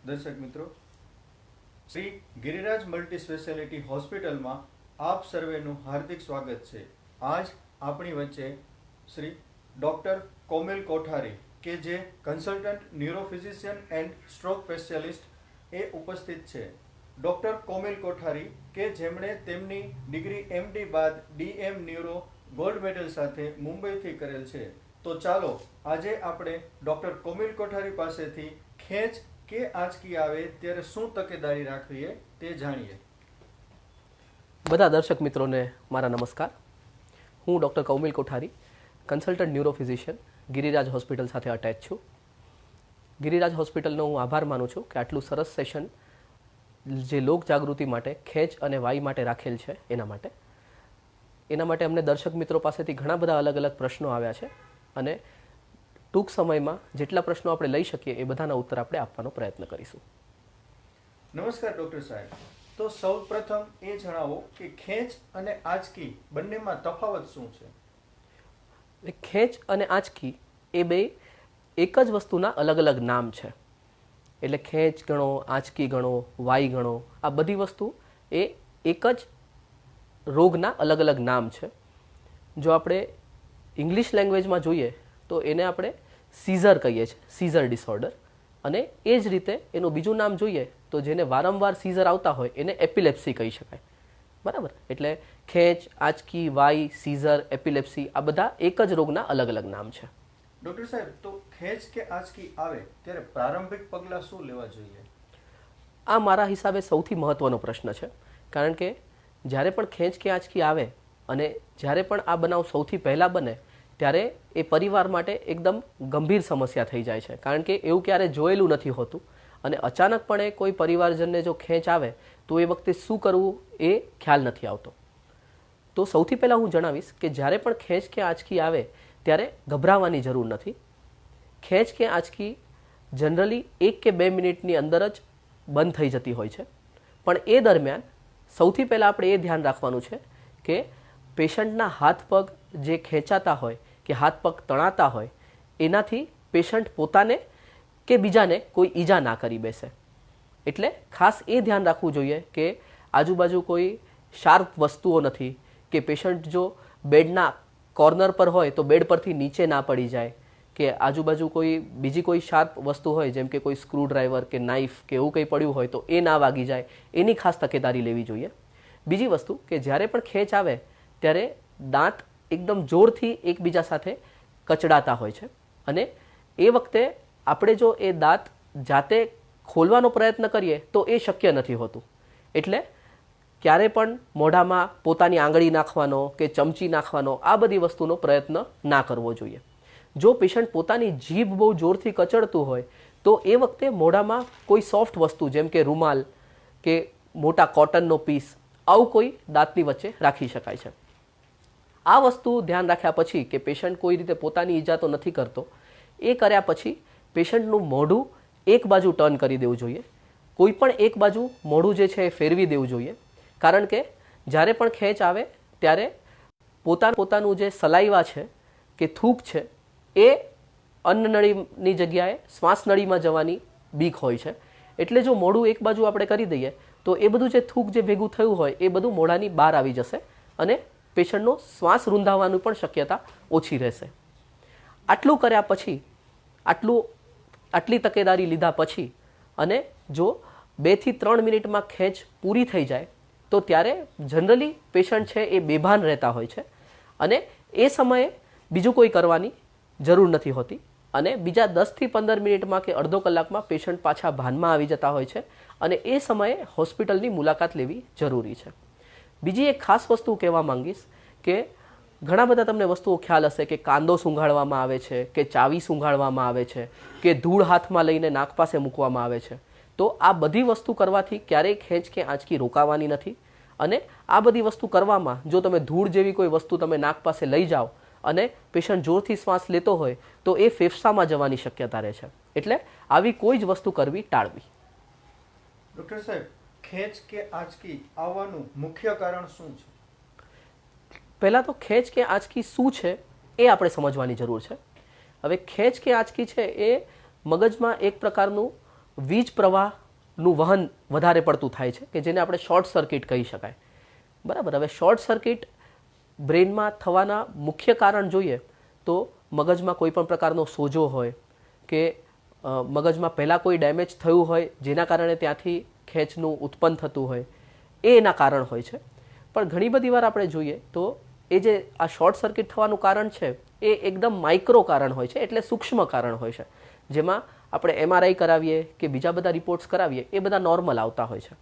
દર્શક મિત્રો, Shri Giriraj multi speciality હોસ્પિટલમાં આપ સર્વેનું હાર્દિક સ્વાગત છે. આજ આપણી વચ્ચે શ્રી ડૉક્ટર કોમિલ કોઠારી કે જે consultant neurophysician and stroke specialist એ ઉપસ્થિત છે. ડૉક્ટર કોમિલ કોઠારી કે જેમણે તેમની ડિગ્રી MD બાદ DM ન્યુરો ગોલ્ડ મેડલ સાથે મુંબઈથી કરેલ છે. તો ચાલો આજે આપણે ડૉક્ટર કોમિલ કોઠારી પાસેથી ખેંચ કે આંચકી આવે ત્યારે શું તકેદારી રાખવી તે જાણીએ. બધા દર્શક મિત્રોને મારા નમસ્કાર. હું ડૉક્ટર કોમિલ કોઠારી, કન્સલ્ટન્ટ ન્યુરોફિઝિશિયન, ગિરિરાજ હોસ્પિટલ સાથે અટેચ છું. ગિરિરાજ હોસ્પિટલનો હું આભાર માનું છું કે આટલું સરસ સેશન જે લોક જાગૃતિ માટે ખેંચ અને વાઈ માટે રાખેલ છે એના માટે અમને દર્શક મિત્રો પાસેથી ઘણા બધા અલગ અલગ પ્રશ્નો આવ્યા છે અને ટૂંક સમયમાં જેટલા પ્રશ્નો આપણે લઈ શકીએ એ બધાના ઉત્તર આપણે આપવાનો પ્રયત્ન કરીશું. નમસ્કાર ડૉક્ટર સાહેબ. તો સૌ પ્રથમ એ જણાવો કે ખેંચ અને આંચકી બંનેમાં તફાવત શું છે? ખેંચ અને આંચકી એ બે એક જ વસ્તુના અલગ અલગ નામ છે. એટલે ખેંચ ગણો, આંચકી ગણો, વાઈ ગણો, આ બધી વસ્તુ એ એક જ રોગના અલગ અલગ નામ છે. જો આપણે ઇંગ્લિશ લેંગ્વેજમાં જોઈએ તો એને આપણે સીઝર કહીએ છીએ, સીઝર ડિસઓર્ડર. અને એ જ રીતે એનું બીજું નામ જોઈએ તો જેને વારંવાર સીઝર આવતા હોય એને એપિલેપ્સી કહી શકાય. બરાબર? એટલે ખેંચ, આંચકી, વાઈ, સીઝર, એપિલેપ્સી આ બધા એક જ રોગના અલગ અલગ નામ છે. ડૉક્ટર સાહેબ, તો ખેંચ કે આંચકી આવે ત્યારે પ્રારંભિક પગલાં શું લેવા જોઈએ? આ મારા હિસાબે સૌથી મહત્વનો પ્રશ્ન છે. કારણ કે જ્યારે પણ ખેંચ કે આંચકી આવે અને જ્યારે પણ આ બનાવ સૌથી પહેલાં બને ત્યારે એ પરિવાર માટે એકદમ ગંભીર સમસ્યા થઈ જાય છે. કારણ કે એવું ક્યારે જોયેલું નથી હોતું અને અચાનકપણે કોઈ પરિવારજનને જો ખેંચ આવે તો એ વખતે શું કરવું એ ખ્યાલ નથી આવતો. તો સૌથી પહેલાં હું જણાવીશ કે જ્યારે પણ ખેંચ કે આંચકી આવે ત્યારે ગભરાવાની જરૂર નથી. ખેંચ કે આંચકી જનરલી 1 કે 2 મિનિટની અંદર જ બંધ થઈ જતી હોય છે. પણ એ દરમિયાન સૌથી પહેલાં આપણે એ ધ્યાન રાખવાનું છે કે પેશન્ટના હાથ પગ જે ખેંચાતા હોય કે હાથ પગ તણાતા હોય એનાથી પેશન્ટ પોતાને કે બીજાને કોઈ ઈજા ના કરી બેસે. એટલે ખાસ એ ધ્યાન રાખવું જોઈએ કે આજુબાજુ કોઈ શાર્પ વસ્તુઓ નથી, કે પેશન્ટ જો બેડના કોર્નર પર હોય તો બેડ પરથી નીચે ના પડી જાય, કે આજુબાજુ કોઈ બીજી કોઈ શાર્પ વસ્તુ હોય જેમ કે કોઈ સ્ક્રૂડ્રાઈવર કે નાઇફ કે એવું કંઈ પડ્યું હોય તો એ ના વાગી જાય, એની ખાસ તકેદારી લેવી જોઈએ. બીજી વસ્તુ કે જ્યારે પણ ખેંચ આવે ત્યારે દાંત એકદમ જોરથી એકબીજા સાથે કચડાતા હોય છે અને એ વખતે આપણે જો એ દાંત જાતે ખોલવાનો પ્રયત્ન કરીએ તો એ શક્ય નથી હોતું. એટલે ક્યારે પણ મોઢામાં પોતાની આંગળી નાખવાનો કે ચમચી નાખવાનો આ બધી વસ્તુનો પ્રયત્ન ના કરવો જોઈએ. જો પેશન્ટ પોતાની જીભ બહુ જોરથી કચડતું હોય તો એ વખતે મોઢામાં કોઈ સોફ્ટ વસ્તુ જેમ કે રૂમાલ કે મોટા કોટનનો પીસ આવું કોઈ દાંતની વચ્ચે રાખી શકાય છે. આ વસ્તુ ધ્યાન રાખ્યા પછી કે પેશન્ટ કોઈ રીતે પોતાની ઈજા તો નથી કરતો, એ કર્યા પછી પેશન્ટનું મોઢું એક બાજુ ટર્ન કરી દેવું જોઈએ. કોઈ પણ એક બાજુ મોઢું જે છે એ ફેરવી દેવું જોઈએ. કારણ કે જ્યારે પણ ખેંચ આવે ત્યારે પોતાનું જે સલાઈવા છે કે થૂક છે એ અન્નનળીની જગ્યાએ શ્વાસનળીમાં જવાની બીક હોય છે. એટલે જો મોઢું એક બાજુ આપણે કરી દઈએ તો એ બધું જે થૂક જે ભેગું થયું હોય એ બધું મોઢાની બહાર આવી જશે અને પેશન્ટનો શ્વાસ રૂંધાવાની પણ શક્યતા ઓછી રહેશે. આટલું કર્યા પછી, આટલી તકેદારી લીધા પછી અને જો 2 થી 3 મિનિટમાં ખેંચ પૂરી થઈ જાય તો ત્યારે જનરલી પેશન્ટ છે એ બેભાન રહેતા હોય છે અને એ સમયે બીજું કોઈ કરવાની જરૂર નથી હોતી અને બીજા 10 થી 15 મિનિટમાં કે અડધો કલાકમાં પેશન્ટ પાછા ભાનમાં આવી જતા હોય છે અને એ સમયે હોસ્પિટલની મુલાકાત લેવી જરૂરી છે. બીજી એક ખાસ વસ્તુ કહેવા માંગીશ કે ઘણા બધા તમને વસ્તુઓ ખ્યાલ હશે કે કાંદો સૂંઘાડવામાં આવે છે, કે ચાવી સૂંઘાડવામાં આવે છે, કે ધૂળ હાથમાં લઈને નાક પાસે મૂકવામાં આવે છે. તો આ બધી વસ્તુ કરવાથી ક્યારેય ખેંચ કે આંચકી રોકાવાની નથી અને આ બધી વસ્તુ કરવામાં જો તમે ધૂળ જેવી કોઈ વસ્તુ તમે નાક પાસે લઈ જાઓ અને પેશન્ટ જોરથી શ્વાસ લેતો હોય તો એ ફેફસામાં જવાની શક્યતા રહે છે. એટલે આવી કોઈ જ વસ્તુ કરવી ટાળવી. ડૉક્ટર સાહેબ, ખેંચ કે આંચકી આવવાનું મુખ્ય કારણ શું છે? પહેલાં તો ખેંચ કે આંચકી શું છે એ આપણે સમજવાની જરૂર છે. હવે ખેંચ કે આંચકી છે એ મગજમાં એક પ્રકારનું વીજ પ્રવાહનું વહન વધારે પડતું થાય છે કે જેને આપણે શોર્ટ સર્કિટ કહી શકાય. બરાબર. હવે શોર્ટ સર્કિટ બ્રેનમાં થવાના મુખ્ય કારણ જોઈએ તો મગજમાં કોઈ પણ પ્રકારનો સોજો હોય કે મગજમાં પહેલાં કોઈ ડેમેજ થયું હોય જેના કારણે ત્યાંથી ખેંચનું ઉત્પન્ન થતું હોય એ એના કારણ હોય છે. પણ ઘણી બધી વાર આપણે જોઈએ તો એ જે આ શોર્ટ સર્કિટ થવાનું કારણ છે એ એકદમ માઇક્રો કારણ હોય છે, એટલે સૂક્ષ્મ કારણ હોય છે, જેમાં આપણે MRI કરાવીએ કે બીજા બધા રિપોર્ટ્સ કરાવીએ એ બધા નોર્મલ આવતા હોય છે.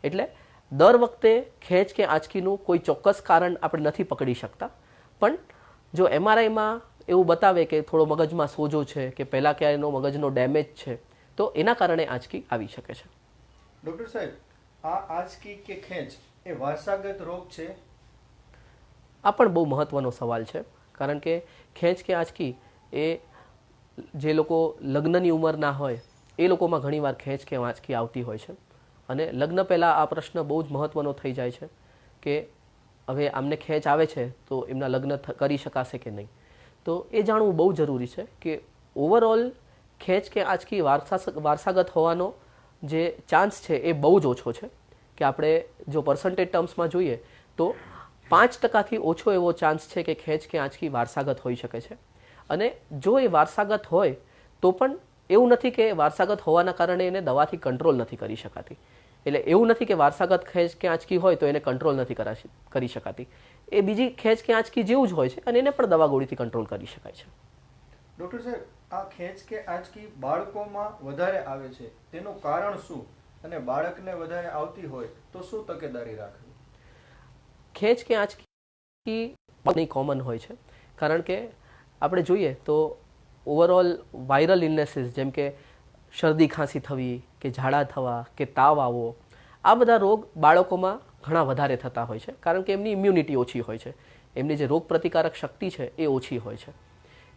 એટલે દર વખતે ખેંચ કે આંચકીનું કોઈ ચોક્કસ કારણ આપણે નથી પકડી શકતા, પણ જો MRIમાં એવું બતાવે કે થોડો મગજમાં સોજો છે કે પહેલાં ક્યાંયનો મગજનો ડેમેજ છે તો એના કારણે આંચકી આવી શકે છે. ડૉક્ટર સાહેબ, આ આંચકી કે ખેંચ એ વારસાગત રોગ છે? આ પણ બહુ મહત્વનો સવાલ છે, કારણ કે ખેંચ કે આંચકી એ જે લોકો લગ્નની ઉંમરના હોય એ લોકોમાં ઘણીવાર ખેંચ કે આંચકી આવતી હોય છે. અને લગ્ન પહેલાં આ પ્રશ્ન બહુ જ મહત્વનો થઈ જાય છે કે હવે આમને ખેંચ આવે છે તો એમના લગ્ન કરી શકાશે કે નહીં. તો એ જાણવું બહુ જરૂરી છે કે ઓવરઓલ ખેંચ કે આંચકી વારસાગત હોવાનો જે ચાન્સ છે એ બહુ જ ઓછો છે. કે આપણે જો પર્સન્ટેજ ટર્મ્સમાં જોઈએ તો 5%થી ઓછો એવો ચાન્સ છે કે ખેંચ કે આંચકી વારસાગત હોઈ શકે છે. અને જો એ વારસાગત હોય તો પણ એવું નથી કે વારસાગત હોવાના કારણે એને દવાથી કંટ્રોલ નથી કરી શકાતી. એટલે એવું નથી કે વારસાગત ખેંચ કે આંચકી હોય તો એને કંટ્રોલ નથી કરી શકાતી. એ બીજી ખેંચ કે આંચકી જેવું જ હોય છે અને એને પણ દવા ગોળીથી કંટ્રોલ કરી શકાય છે. ડૉક્ટર સાહેબ, આ ખેંચ કે આંચકી બાળકોમાં વધારે આવે છે, તેનું કારણ શું? અને બાળકને વધારે આવતી હોય તો શું તકેદારી રાખવી? ખેંચ કે આંચકી નહીં કોમન હોય છે, કારણ કે આપણે જોઈએ તો ઓવરઓલ વાયરલ ઇલનેસીસ જેમ કે શરદી ખાંસી થવી કે ઝાડા થવા કે તાવ આવવો, આ બધા રોગ બાળકોમાં ઘણા વધારે થતા હોય છે, કારણ કે એમની ઇમ્યુનિટી ઓછી હોય છે, એમની જે રોગ પ્રતિકારક શક્તિ છે એ ઓછી હોય છે.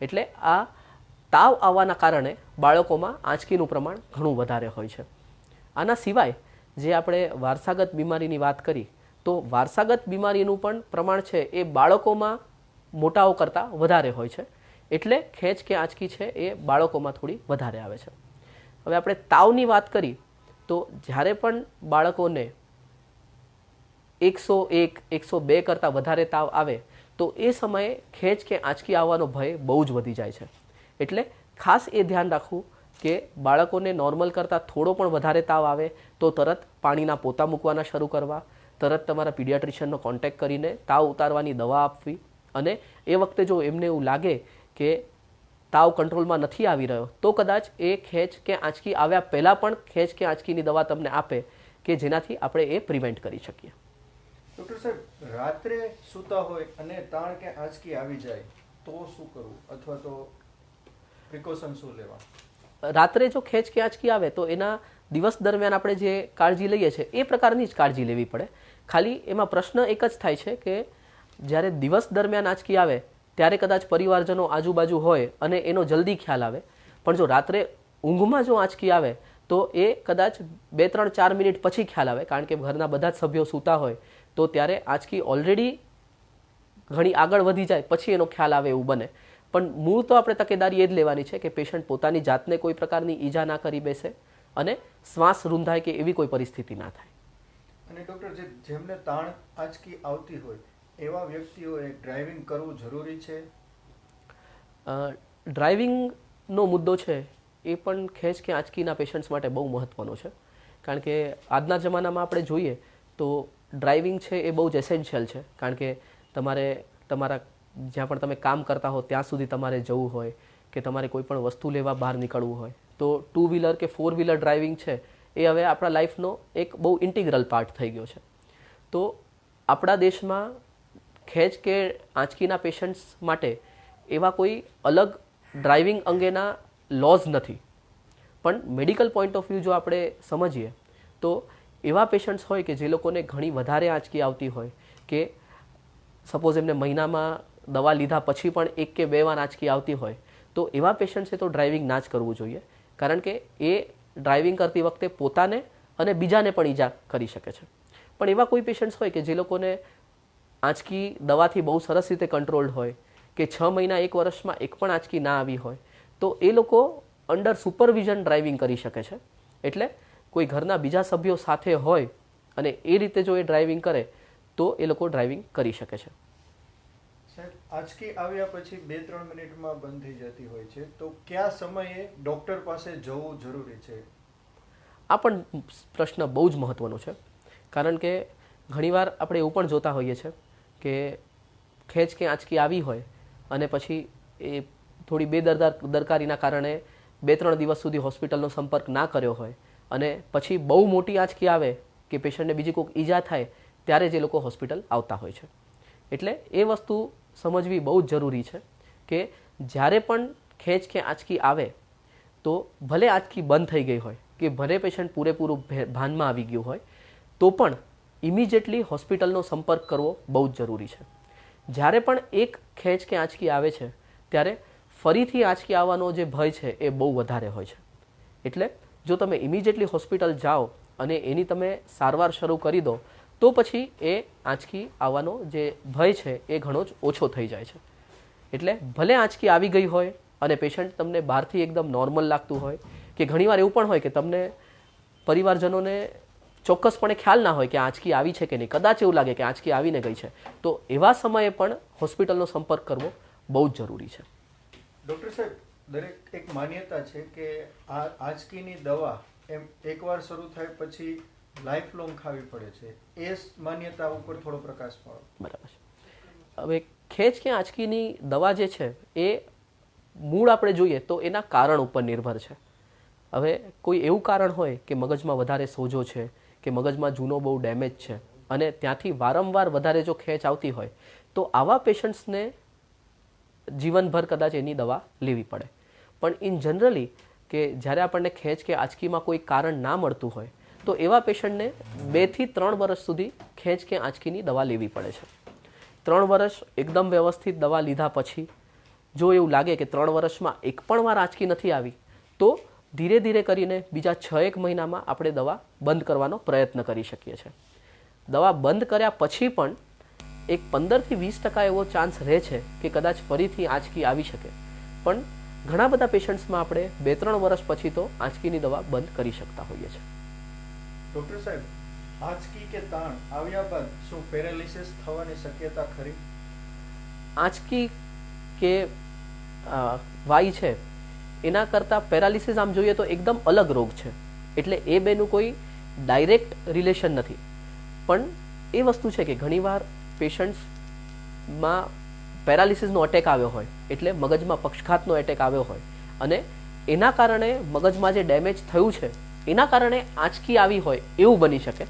એટલે આ તાવ આવવાના કારણે બાળકોમાં આંચકીનું પ્રમાણ ઘણું વધારે હોય છે. આના સિવાય જે આપણે વારસાગત બીમારીની વાત કરી તો વારસાગત બીમારીનું પણ પ્રમાણ છે એ બાળકોમાં મોટાઓ કરતાં વધારે હોય છે. એટલે ખેંચ કે આંચકી છે એ બાળકોમાં થોડી વધારે આવે છે. હવે આપણે તાવની વાત કરી તો જ્યારે પણ બાળકોને 101, 102 કરતાં વધારે તાવ આવે તો એ સમયે ખેંચ કે આંચકી આવવાનો ભય બહુ જ વધી જાય છે. એટલે ખાસ એ ધ્યાન રાખવું કે બાળકોને નોર્મલ કરતાં થોડો પણ વધારે તાવ આવે તો તરત પાણીના પોતા મૂકવાના શરૂ કરવા, તરત તમારા પીડિયાટ્રિશિયનનો કોન્ટેક્ટ કરીને તાવ ઉતારવાની દવા આપવી. અને એ વખતે જો એમને એવું લાગે કે તાવ કંટ્રોલમાં નથી આવી રહ્યો તો કદાચ એ ખેંચ કે આંચકી આવ્યા પહેલાં પણ ખેંચ કે આંચકીની દવા તમને આપે કે જેનાથી આપણે એ પ્રિવેન્ટ કરી શકીએ. ડૉક્ટર સાહેબ, રાત્રે સૂતા હોય અને તાણ કે આંચકી આવી જાય તો શું કરવું, અથવા તો પ્રિકોશન શું લેવા? રાત્રે જો ખેંચ કે આંચકી આવે તો એના દિવસ દરમિયાન આપણે જે કાળજી લઈએ છીએ એ પ્રકારની જ કાળજી લેવી પડે. ખાલી એમાં પ્રશ્ન એક જ થાય છે કે જ્યારે દિવસ દરમિયાન આંચકી આવે ત્યારે કદાચ પરિવારજનો આજુબાજુ હોય અને એનો જલ્દી ખ્યાલ આવે, પણ જો રાત્રે ઊંઘમાં જો આંચકી આવે તો એ કદાચ 2, 3, 4 મિનિટ પછી ખ્યાલ આવે, કારણ કે ઘરના બધા જ સભ્યો સૂતા હોય તો ત્યારે આંચકી ઓલરેડી ઘણી આગળ વધી જાય પછી એનો ખ્યાલ આવે એવું બને. પણ મૂળ તો આપણે તકેદારી એ જ લેવાની છે કે પેશન્ટ પોતાની જાતને કોઈ પ્રકારની ઈજા ના કરી બેસે અને શ્વાસ રૂંધાય કે એવી કોઈ પરિસ્થિતિ ના થાય. અને ડૉક્ટર, જેમને તાણ આંચકી આવતી હોય એવા વ્યક્તિઓએ ડ્રાઇવિંગ કરવું જરૂરી છે? ડ્રાઇવિંગનો મુદ્દો છે એ પણ ખેંચ કે આંચકીના પેશન્ટ્સ માટે બહુ મહત્ત્વનો છે, કારણ કે આજના જમાનામાં આપણે જોઈએ તો ડ્રાઇવિંગ છે એ બહુ જ એસેન્શિયલ છે, કારણ કે તમારે તમારા જ્યાં પણ તમે કામ કરતા હો ત્યાં સુધી તમારે જવું હોય કે તમારે કોઈ પણ વસ્તુ લેવા બહાર નીકળવું હોય તો 2 વ્હીલર કે 4 વ્હીલર ડ્રાઇવિંગ છે એ હવે આપણા લાઈફનો એક બહુ ઇન્ટિગ્રલ પાર્ટ થઈ ગયો છે. તો આપણા દેશમાં ખેંચ કે આંચકીના પેશન્ટ્સ માટે એવા કોઈ અલગ ડ્રાઇવિંગ અંગેના લોઝ નથી, પણ મેડિકલ પોઈન્ટ ઓફ વ્યૂ જો આપણે સમજીએ તો એવા પેશન્ટ્સ હોય કે જે લોકોને ઘણી વધારે આંચકી આવતી હોય કે સપોઝ એમને મહિનામાં દવા લીધા પછી પણ 1 કે 2 વાર આંચકી આવતી હોય તો એવા પેશન્ટ્સે તો ડ્રાઇવિંગ ના જ કરવું જોઈએ, કારણ કે એ ડ્રાઇવિંગ કરતી વખતે પોતાને અને બીજાને પણ ઈજા કરી શકે છે. પણ એવા કોઈ પેશન્ટ્સ હોય કે જે લોકોને આંચકી દવાથી બહુ સરસ રીતે કંટ્રોલ્ડ હોય કે 6 મહિના 1 વર્ષમાં એક પણ આંચકી ના આવી હોય તો એ લોકો અંડર સુપરવિઝન ડ્રાઇવિંગ કરી શકે છે. એટલે કોઈ ઘરના બીજા સભ્યો સાથે હોય અને એ રીતે જો એ ડ્રાઇવિંગ કરે તો એ લોકો ડ્રાઇવિંગ કરી શકે છે. સાહેબ, આંચકી આવ્યા પછી 2-3 મિનિટમાં બંધ થઈ જતી હોય છે, તો કયા સમયે ડૉક્ટર પાસે જવું જરૂરી છે? આ પણ પ્રશ્ન બહુ જ મહત્વનો છે, કારણ કે ઘણીવાર આપણે એવું પણ જોતા હોઈએ છીએ કે ખેંચ કે આંચકી આવી હોય અને પછી એ થોડી બેદરકારીના કારણે 2-3 દિવસ સુધી હોસ્પિટલનો સંપર્ક ના કર્યો હોય અને પછી બહુ મોટી આંચકી આવે કે પેશન્ટને બીજી કોઈક ઈજા થાય ત્યારે જ એ લોકો હોસ્પિટલ આવતા હોય છે. એટલે એ વસ્તુ સમજવી બહુ જ જરૂરી છે કે જ્યારે પણ ખેંચ કે આંચકી આવે તો ભલે આંચકી બંધ થઈ ગઈ હોય કે ભલે પેશન્ટ પૂરેપૂરું ભાનમાં આવી ગયું હોય તો પણ ઇમિડિયેટલી હોસ્પિટલનો સંપર્ક કરવો બહુ જ જરૂરી છે. જ્યારે પણ એક ખેંચ કે આંચકી આવે છે ત્યારે ફરીથી આંચકી આવવાનો જે ભય છે એ બહુ વધારે હોય છે. એટલે જો તમે ઇમિડિયેટલી હોસ્પિટલ જાઓ અને એની તમે સારવાર શરૂ કરી દો તો પછી એ આંચકી આવવાનો જે ભય છે એ ઘણો જ ઓછો થઈ જાય છે. એટલે ભલે આંચકી આવી ગઈ હોય અને પેશન્ટ તમને બહારથી એકદમ નોર્મલ લાગતું હોય કે ઘણીવાર એવું પણ હોય કે તમને પરિવારજનોને ચોક્કસપણે ખ્યાલ ના હોય કે આંચકી આવી છે કે નહીં, કદાચ એવું લાગે કે આંચકી આવીને ગઈ છે, તો એવા સમયે પણ હોસ્પિટલનો સંપર્ક કરવો બહુ જ જરૂરી છે. ડૉક્ટર સાહેબ, દરેક એક માન્યતા છે કે આ આંચકીની દવા એમ એકવાર શરૂ થાય પછી લાઈફ લોંગ ખાવી પડે છે. એ માન્યતા ઉપર થોડો પ્રકાશ પાડો. બરાબર છે. હવે ખેંચ કે આંચકીની દવા જે છે એ મૂળ આપણે જોઈએ તો એના કારણ ઉપર નિર્ભર છે. હવે કોઈ એવું કારણ હોય કે મગજમાં વધારે સોજો છે કે મગજમાં જૂનો બહુ ડેમેજ છે અને ત્યાંથી વારંવાર વધારે જો ખેંચ આવતી હોય તો આવા પેશન્ટ્સને જીવનભર કદાચ એની દવા લેવી પડે. પણ ઇન જનરલી કે જ્યારે આપણને ખેંચ કે આંચકીમાં કોઈ કારણ ના મળતું હોય તો એવા પેશન્ટને 2 થી 3 વર્ષ સુધી ખેંચ કે આંચકીની દવા લેવી પડે છે. 3 વર્ષ એકદમ વ્યવસ્થિત દવા લીધા પછી જો એવું લાગે કે 3 વર્ષમાં એક પણ વાર આંચકી નથી આવી તો ધીરે ધીરે કરીને બીજા 6-1 મહિનામાં આપણે દવા બંધ કરવાનો પ્રયત્ન કરી શકીએ છીએ. દવા બંધ કર્યા પછી પણ એક 15 થી 20% એવો ચાન્સ રહે છે કે કદાચ ફરીથી આંચકી આવી શકે, પણ ઘણા બધા પેશન્ટ્સમાં આપણે 2-3 વર્ષ પછી તો આંચકીની દવા બંધ કરી શકતા હોઈએ છીએ. ડૉક્ટર સાહેબ, આંચકી કે તાણ આવ્યા બાદ શું પેરાલિસિસ થવાની શક્યતા ખરી? આંચકી કે વાઈ છે એના કરતાં પેરાલિસિસ આમ જોઈએ તો એકદમ અલગ રોગ છે, એટલે એ બેનું કોઈ ડાયરેક્ટ રિલેશન નથી. પણ એ વસ્તુ છે કે ઘણીવાર પેશન્ટ્સમાં પેરાલિસિસનો અટેક આવ્યો હોય એટલે મગજમાં પક્ષઘાતનો એટેક આવ્યો હોય અને એના કારણે મગજમાં જે ડેમેજ થયું છે એના કારણે આંચકી આવી હોય એવું બની શકે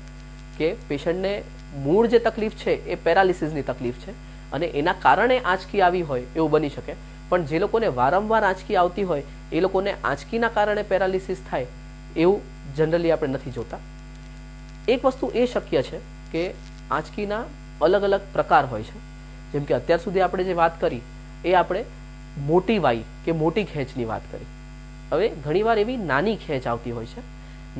કે પેશન્ટને મૂળ જે તકલીફ છે એ પેરાલિસિસની તકલીફ છે અને એના કારણે આંચકી આવી હોય એવું બની શકે. પણ જે લોકોને વારંવાર આંચકી આવતી હોય એ લોકોને આંચકીના કારણે પેરાલિસિસ થાય એવું જનરલી આપણે નથી જોતા. એક વસ્તુ એ શક્ય છે કે આંચકીના અલગ અલગ પ્રકાર હોય છે. જેમ કે અત્યાર સુધી આપણે જે વાત કરી એ આપણે મોટી વાઈ કે મોટી ખેંચની વાત કરી. હવે ઘણીવાર એવી નાની ખેંચ આવતી હોય છે.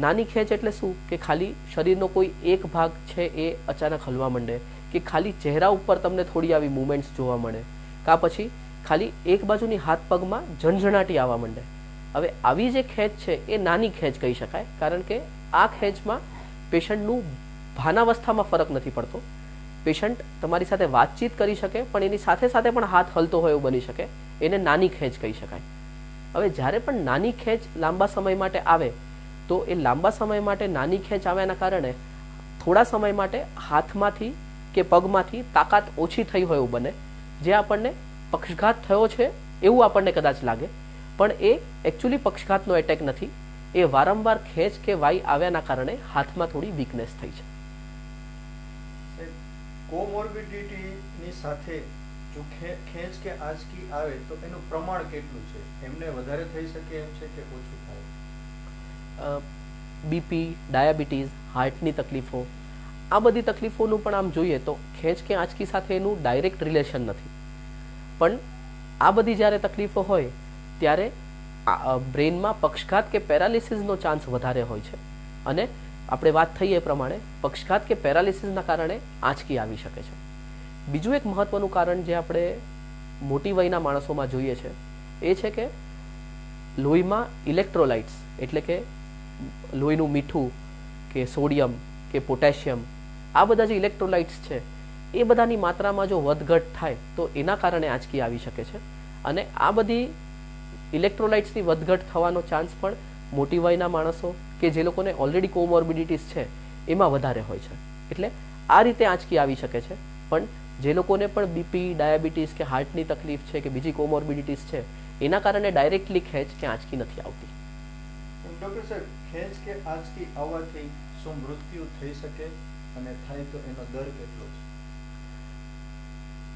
નાની ખેંચ એટલે શું કે ખાલી શરીરનો કોઈ એક ભાગ છે એ અચાનક હલવા માંડે કે ખાલી ચહેરા ઉપર તમને થોડી આવી મુવમેન્ટ્સ જોવા મળે કાં પછી ખાલી એક બાજુની હાથ પગમાં ઝણઝણાટી આવવા માંડે. હવે આવી જે ખેંચ છે એ નાની ખેંચ કહી શકાય, કારણ કે આ ખેંચમાં પેશન્ટનું ભાનાવસ્થામાં ફરક નથી પડતો. પેશન્ટ તમારી સાથે વાતચીત કરી શકે પણ એની સાથે સાથે પણ હાથ હલતો હોય એવું બની શકે, એને નાની ખેંચ કહી શકાય. હવે જ્યારે પણ નાની ખેંચ લાંબા સમય માટે આવે તો એ લાંબા સમય માટે નાની ખેંચ આવ્યાના કારણે થોડા સમય માટે હાથમાંથી કે પગમાંથી તાકાત ઓછી થઈ હોય એવું બને, જે આપણને પક્ષઘાત થયો છે એવું આપણને કદાચ લાગે, પણ એ એકચ્યુઅલી પક્ષઘાતનો એટેક નથી. એ વારંવાર ખેંચ કે વાઈ આવ્યાના કારણે હાથમાં થોડી વીકનેસ થઈ છે. કોમોર્બિડિટીની સાથે જો ખેંચ કે આંચકી આવે તો એનું પ્રમાણ કેટલું છે? એમને વધારે થઈ શકે એમ છે કે ઓછું થાય? બીપી, ડાયાબિટીસ, હાર્ટની તકલીફો, આ બધી તકલીફોનું પણ આમ જોઈએ તો ખેંચ કે આંચકી સાથે એનું ડાયરેક્ટ રિલેશન નથી. પણ આ બધી જ્યારે તકલીફો હોય ત્યારે બ્રેનમાં પક્ષઘાત કે પેરાલિસિસનો ચાન્સ વધારે હોય છે અને આપણે વાત થઈ એ પ્રમાણે પક્ષઘાત કે પેરાલિસિસના કારણે આંચકી આવી શકે છે. બીજું એક મહત્વનું કારણ જે આપણે મોટી વયના માણસોમાં જોઈએ છે એ છે કે લોહીમાં ઇલેક્ટ્રોલાઇટ્સ એટલે કે લોહીનું મીઠું કે સોડિયમ કે પોટેશિયમ આ બધા જે ઇલેક્ટ્રોલાઇટ્સ છે એ બધાની માત્રામાં જો વધઘટ થાય તો એના કારણે આંચકી આવી શકે છે. અને આ બધી ઇલેક્ટ્રોલાઇટ્સની વધઘટ થવાનો ચાન્સ પણ મોટી વયના માણસો કે જે લોકોને ઓલરેડી કોમોર્બિડિટીઝ છે એમાં વધારે હોય છે. એટલે આ રીતે આંચકી આવી શકે છે. પણ જે લોકોને પણ બીપી, ડાયાબિટીસ કે હાર્ટની તકલીફ છે કે બીજી કોમોર્બિડિટીઝ છે એના કારણે ડાયરેક્ટલી ખેંચ કે આંચકી નથી આવતી. ડૉક્ટર સાહેબ, ખેંચ કે આંચકી આવવાથી શું મૃત્યુ થઈ શકે અને થાય તો એનો દર કેટલો છે?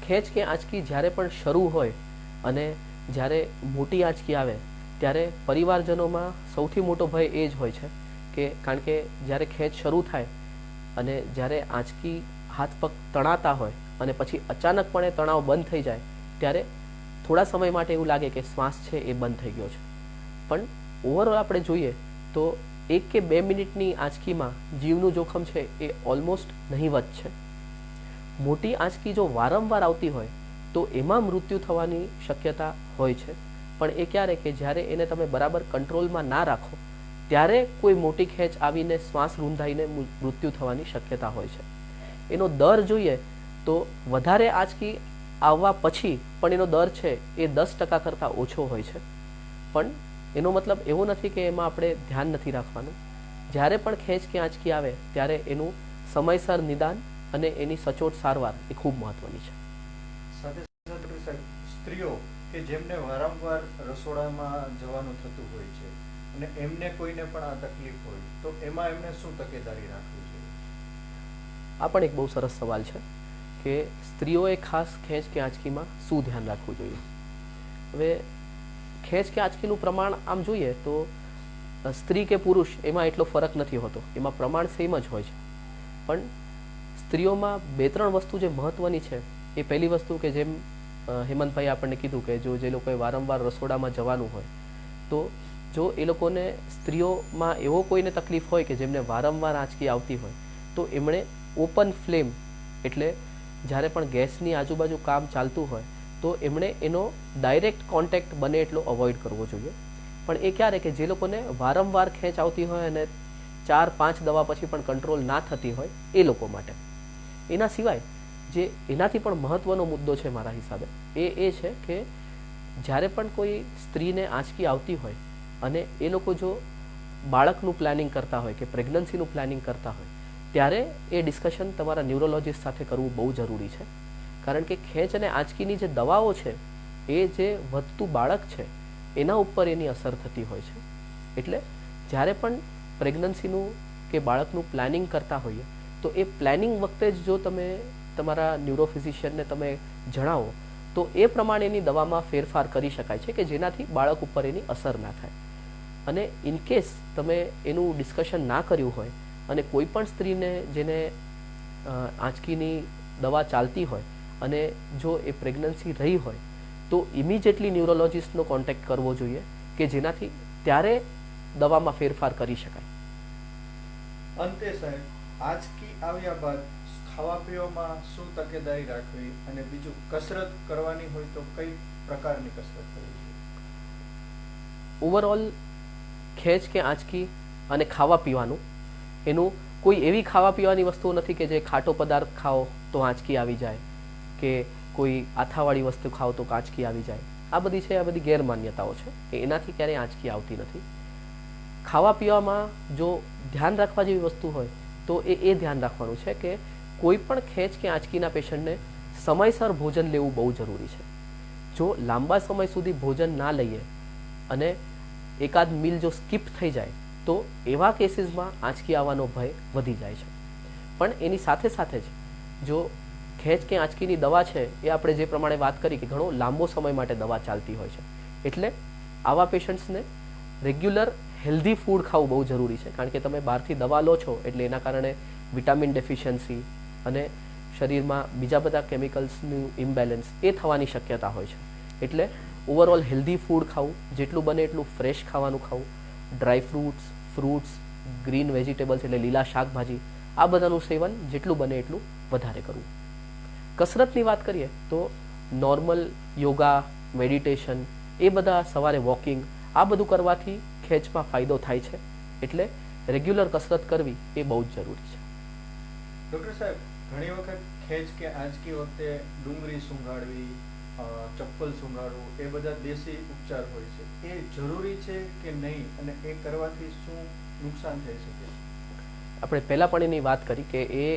ખેંચ કે આંચકી જ્યારે પણ શરૂ હોય અને જ્યારે મોટી આંચકી આવે ત્યારે પરિવારજનોમાં સૌથી મોટો ભય એ જ હોય છે કે કારણ કે જ્યારે ખેંચ શરૂ થાય અને જ્યારે આંચકી હાથ પગ તણાતા હોય અને પછી અચાનકપણે તણાવ બંધ થઈ જાય ત્યારે થોડા સમય માટે એવું લાગે કે શ્વાસ છે એ બંધ થઈ ગયો છે. પણ ઓવરઓલ આપણે જોઈએ તો 1 કે 2 મિનિટની આંચકીમાં જીવનું જોખમ છે એ ઓલમોસ્ટ નહીવત છે. મોટી આંચકી જો વારંવાર આવતી હોય તો એમાં મૃત્યુ થવાની શક્યતા હોય છે. પણ એ ક્યારે કે જ્યારે એને તમે બરાબર કંટ્રોલમાં ના રાખો ત્યારે કોઈ મોટી ખેંચ આવીને શ્વાસ રૂંધાઈને મૃત્યુ થવાની શક્યતા હોય છે. એનો દર જોઈએ તો વધારે આંચકી આવવા પછી પણ એનો દર છે એ 10% કરતાં ઓછો હોય છે. પણ એનો મતલબ એવો નથી કે એમાં આપણે ધ્યાન નથી રાખવાનું. જ્યારે પણ ખેંચ કે આંચકી આવે ત્યારે એનું સમયસર નિદાન અને એની સચોટ સારવાર એ ખૂબ મહત્વની છે. સાથે સાથે સ્ત્રીઓ કે જેમને વારંવાર રસોડામાં જવાનું થતું હોય છે અને એમને કોઈને પણ આ તકલીફ હોય તો એમાં એમને શું તકેદારી રાખવી જોઈએ? આ પણ એક બહુ સરસ સવાલ છે કે સ્ત્રીઓએ ખાસ ખેંચ કે આંચકીમાં શું ધ્યાન રાખવું જોઈએ. હવે ખેંચ કે આંચકીનું પ્રમાણ આમ જોઈએ તો સ્ત્રી કે પુરુષ એમાં એટલો ફરક નથી હોતો, એમાં પ્રમાણ સેમ જ હોય છે. પણ સ્ત્રીઓમાં 2-3 વસ્તુ જે મહત્વની છે એ પહેલી વસ્તુ કે જેમ હેમંતભાઈ આપણને કીધું કે જો જે લોકોએ વારંવાર રસોડામાં જવાનું હોય તો જો એ લોકોને સ્ત્રીઓમાં એવો કોઈને તકલીફ હોય કે જેમને વારંવાર આંચકી આવતી હોય તો એમણે ઓપન ફ્લેમ એટલે જ્યારે પણ ગેસની આજુબાજુ કામ ચાલતું હોય તો એમણે એનો ડાયરેક્ટ કોન્ટેક્ટ બને એટલો અવોઇડ કરવો જોઈએ. પણ એ ક્યારે કે જે લોકોને વારંવાર ખેંચ આવતી હોય અને 4-5 દવા પછી પણ કંટ્રોલ ના થતી હોય એ લોકો માટે. એના સિવાય જે એનાથી પણ મહત્વનો મુદ્દો છે મારા હિસાબે એ છે કે જ્યારે પણ કોઈ સ્ત્રીને આંચકી આવતી હોય અને એ લોકો જો બાળકનું પ્લાનિંગ કરતા હોય કે પ્રેગ્નન્સીનું પ્લાનિંગ કરતા હોય ત્યારે એ ડિસ્કશન તમારા ન્યુરોલોજિસ્ટ સાથે કરવું બહુ જરૂરી છે. કારણ કે ખેંચ અને આંચકીની જે દવાઓ છે એ જે વધતું બાળક છે એના ઉપર એની અસર થતી હોય છે. એટલે જ્યારે પણ પ્રેગ્નન્સીનું કે બાળકનું પ્લાનિંગ કરતા હોઈએ તો એ પ્લાનિંગ વખતે જ જો તમે તમારા ન્યુરોફિઝિશિયનને તમે જણાવો તો એ પ્રમાણેની દવામાં ફેરફાર કરી શકાય છે કે જેનાથી બાળક ઉપર એની અસર ના થાય. અને ઇનકેસ તમે એનું ડિસ્કશન ના કર્યું હોય અને કોઈ પણ સ્ત્રીને જેને આંચકીની દવા ચાલતી હોય અને જો એ પ્રેગ્નન્સી રહી હોય તો ઇમિડિયેટલી ન્યુરોલોજિસ્ટનો કોન્ટેક્ટ કરવો જોઈએ કે જેનાથી ત્યારે દવામાં ફેરફાર કરી શકાય. અંતે સાહેબ, આંચકી આવ્યા બાદ ખાવા પીવામાં શું તકેદારી રાખવી અને બીજું કસરત કરવાની હોય તો કઈ પ્રકારની કસરત કરવી જોઈએ? ઓવરઓલ ખેંચ કે આંચકી અને ખાવા પીવાનું એનું કોઈ એવી ખાવા પીવાની વસ્તુઓ નથી કે જે ખાટો પદાર્થ ખાઓ તો આંચકી આવી જાય કે કોઈ આથાવાળી વસ્તુ ખાઓ તો આંચકી આવી જાય. આ બધી છે, આ બધી ગેરમાન્યતાઓ છે કે એનાથી ક્યારેય આંચકી આવતી નથી. ખાવા પીવામાં જો ધ્યાન રાખવા જેવી વસ્તુ હોય તો એ ધ્યાન રાખવાનું છે કે કોઈ પણ ખેંચ કે આંચકીના પેશન્ટને સમયસર ભોજન લેવું બહુ જરૂરી છે. જો લાંબા સમય સુધી ભોજન ના લઈએ અને એકાદ મીલ જો સ્કીપ થઈ જાય તો એવા કેસીસમાં આંચકી આવવાનો ભય વધી જાય છે. પણ એની સાથે સાથે જ જો ખેંચ કે આંચકીની દવા છે એ આપણે જે પ્રમાણે વાત કરી કે ઘણો લાંબો સમય માટે દવા ચાલતી હોય છે એટલે આવા પેશન્ટ્સને રેગ્યુલર હેલ્ધી ફૂડ ખાવું બહુ જરૂરી છે. કારણ કે તમે બહારથી દવા લો છો એટલે એના કારણે વિટામિન ડેફિશિયન્સી અને શરીરમાં બીજા બધા કેમિકલ્સનું ઇમ્બેલેન્સ એ થવાની શક્યતા હોય છે. એટલે ઓવરઓલ હેલ્ધી ફૂડ ખાવું, જેટલું બને એટલું ફ્રેશ ખાવાનું ખાવું, ડ્રાય ફ્રૂટ્સ, ગ્રીન વેજીટેબલ્સ એટલે લીલા શાકભાજી, આ બધાનું સેવન જેટલું બને એટલું વધારે કરવું. કસરતની વાત કરીએ તો નોર્મલ યોગા, મેડિટેશન એ બધા, સવારે વોકિંગ, આ બધું કરવાથી ખેંચમાં ફાયદો થાય છે. એટલે રેગ્યુલર કસરત કરવી એ બહુ જ જરૂરી છે. ડૉક્ટર સાહેબ, ઘણી વખત ખેંચ કે આંચકી વખતે ડુંગળી સૂંઘાડવી, ચપ્પલ સૂંઘાડવું એ બધા દેશી ઉપચાર હોય છે. એ જરૂરી છે કે નહીં, અને એ કરવાથી શું નુકસાન થઈ શકે? આપણે પહેલાં પણ એની વાત કરી કે એ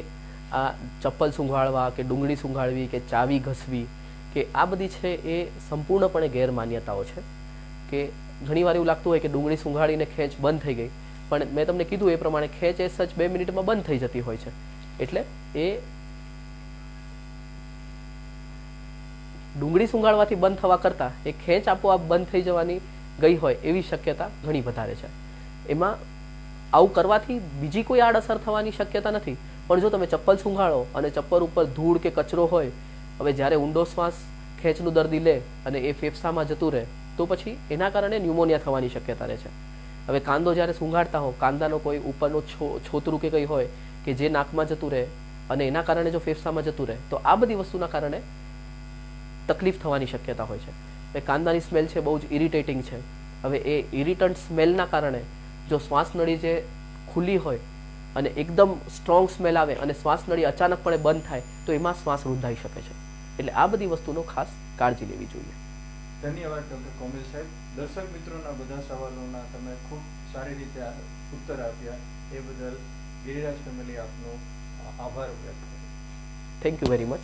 આ ચપ્પલ સૂંઘાડવા કે ડુંગળી સૂંઘાડવી કે ચાવી ઘસવી કે આ બધી છે એ સંપૂર્ણપણે ગેરમાન્યતાઓ છે. કે ઘણીવાર એવું લાગતું હોય કે ડુંગળી સૂંઘાડીને ખેંચ બંધ થઈ ગઈ, પણ મેં તમને કીધું એ પ્રમાણે ખેંચ એ સચ 2 મિનિટમાં બંધ થઈ જતી હોય છે. એટલે એ ડુંગળી સૂંઘાડવાથી બંધ થવા કરતાં એ ખેંચ આપોઆપ બંધ થઈ જવાની ગઈ હોય એવી શક્યતા ઘણી વધારે છે. એમાં આવું કરવાથી બીજી કોઈ આડઅસર થવાની શક્યતા નથી, પણ જો તમે ચપ્પલ સૂંઘાડો અને ચપ્પલ ઉપર ધૂળ કે કચરો હોય, હવે જ્યારે ઊંડો શ્વાસ ખેંચનું દર્દી લે અને એ ફેફસામાં જતું રહે તો પછી એના કારણે ન્યુમોનિયા થવાની શક્યતા રહે છે. હવે કાંદો જ્યારે સૂંઘાડતા હો, કાંદાનો કોઈ ઉપરનો છોતરું કે કંઈ હોય કે જે નાકમાં જતું રહે અને એના કારણે જો ફેફસામાં જતું રહે તો આ બધી વસ્તુના કારણે તકલીફ થવાની શક્યતા હોય છે. એ કાંદાની સ્મેલ છે બહુ જ ઇરિટેટિંગ છે. હવે એ ઇરિટન્ટ સ્મેલના કારણે જો શ્વાસનળી જે ખુલ્લી હોય અને એકદમ સ્ટ્રોંગ સ્મેલ આવે અને શ્વાસનળી અચાનકપણે બંધ થાય તો એમાં શ્વાસ રૂંધાઈ શકે છે. એટલે આ બધી વસ્તુનો ખાસ કાળજી લેવી જોઈએ. ધન્યવાદ ડૉક્ટર કોમિલ સાહેબ. દર્શક મિત્રોના બધા સવાલોના તમે ખૂબ સારી રીતે ઉત્તર આપ્યા, એ બદલ ગિરિરાજ ફેમિલી આપનો આભાર વ્યક્ત કરું. Thank you very much.